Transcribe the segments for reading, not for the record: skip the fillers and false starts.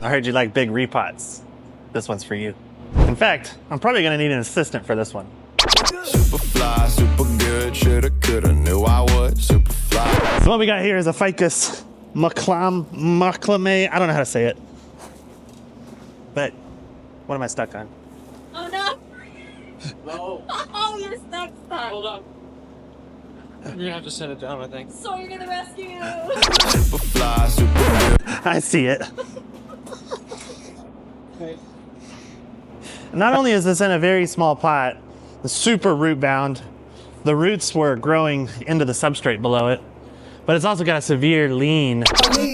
I heard you like big repots. This one's for you. In fact, I'm probably gonna need an assistant for this one. Super fly, super good, shoulda, coulda, knew I would. Super fly. So what we got here is a Ficus Moclame. I don't know how to say it. But what am I stuck on? Oh no! No. Oh, you're stuck. Hold on. You're gonna have to set it down, I think. So you're gonna rescue you. Super fly, super good. I see it. Okay. Not only is this in a very small pot, the super root bound, the roots were growing into the substrate below it, but it's also got a severe lean.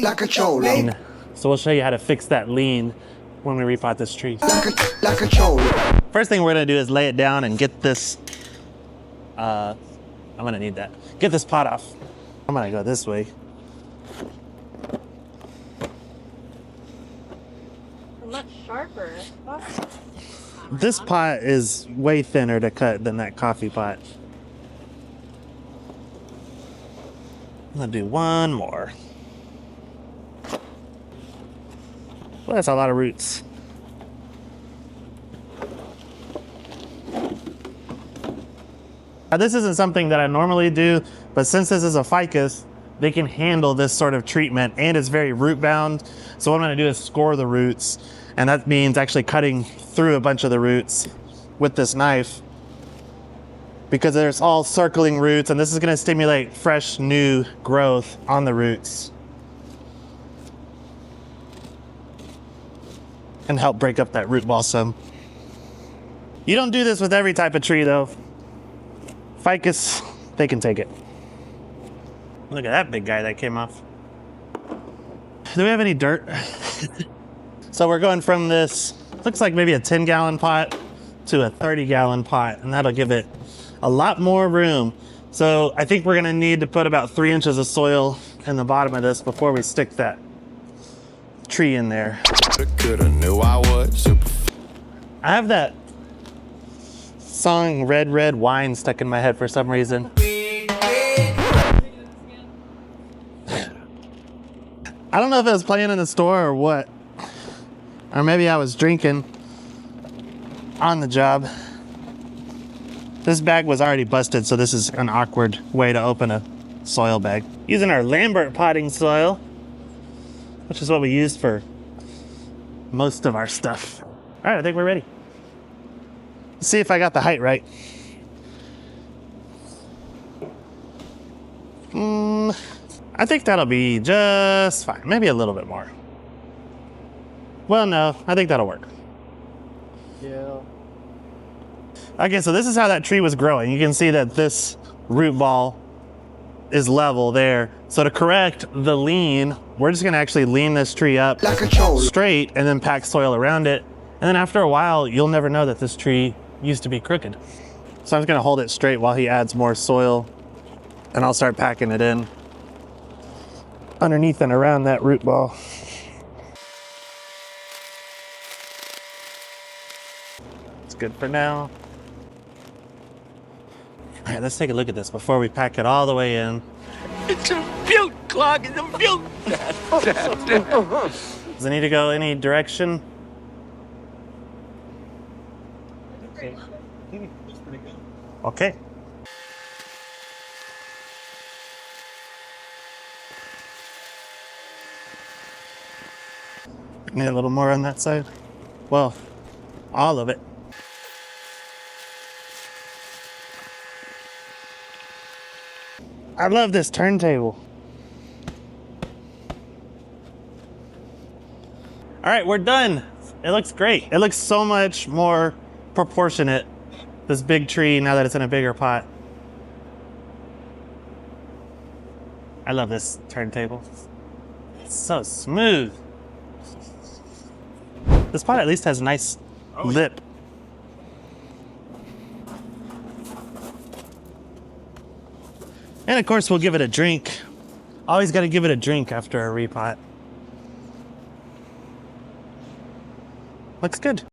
Like a cholo. So we'll show you how to fix that lean when we repot this tree. Like a cholo. First thing we're gonna do is lay it down and get this, I'm gonna need that. Get this pot off. I'm gonna go this way. Much sharper. This pot is way thinner to cut than that coffee pot. I'm gonna do one more. Well, that's a lot of roots. Now, this isn't something that I normally do, but since this is a ficus, they can handle this sort of treatment, and it's very root bound. So what I'm gonna do is score the roots, and that means actually cutting through a bunch of the roots with this knife, because there's all circling roots, and this is gonna stimulate fresh, new growth on the roots and help break up that root ball some. You don't do this with every type of tree though. Ficus, they can take it. Look at that big guy that came off. Do we have any dirt? So we're going from this, looks like maybe a 10-gallon pot to a 30-gallon pot, and that'll give it a lot more room. So I think we're gonna need to put about 3 inches of soil in the bottom of this before we stick that tree in there. Shoulda, coulda, knew I would. Super. I have that song Red Red Wine stuck in my head for some reason. I don't know if it was playing in the store or what. Or maybe I was drinking on the job. This bag was already busted, so this is an awkward way to open a soil bag. Using our Lambert potting soil, which is what we used for most of our stuff. All right, I think we're ready. Let's see if I got the height right. I think that'll be just fine. Maybe a little bit more. Well, no, I think that'll work. Yeah. Okay, so this is how that tree was growing. You can see that this root ball is level there. So to correct the lean, we're just gonna actually lean this tree up Like a cholo. straight and then pack soil around it. And then after a while, you'll never know that this tree used to be crooked. So I'm just gonna hold it straight while he adds more soil, and I'll start packing it in underneath and around that root ball. It's good for now. All right, let's take a look at this before we pack it all the way in. It's a butte, Clog. It's a butte. Does it need to go any direction? Okay. Need a little more on that side. Well, all of it. I love this turntable. All right, we're done. It looks great. It looks so much more proportionate, this big tree, now that it's in a bigger pot. I love this turntable. It's so smooth. This pot at least has a nice lip. And of course, we'll give it a drink. Always got to give it a drink after a repot. Looks good.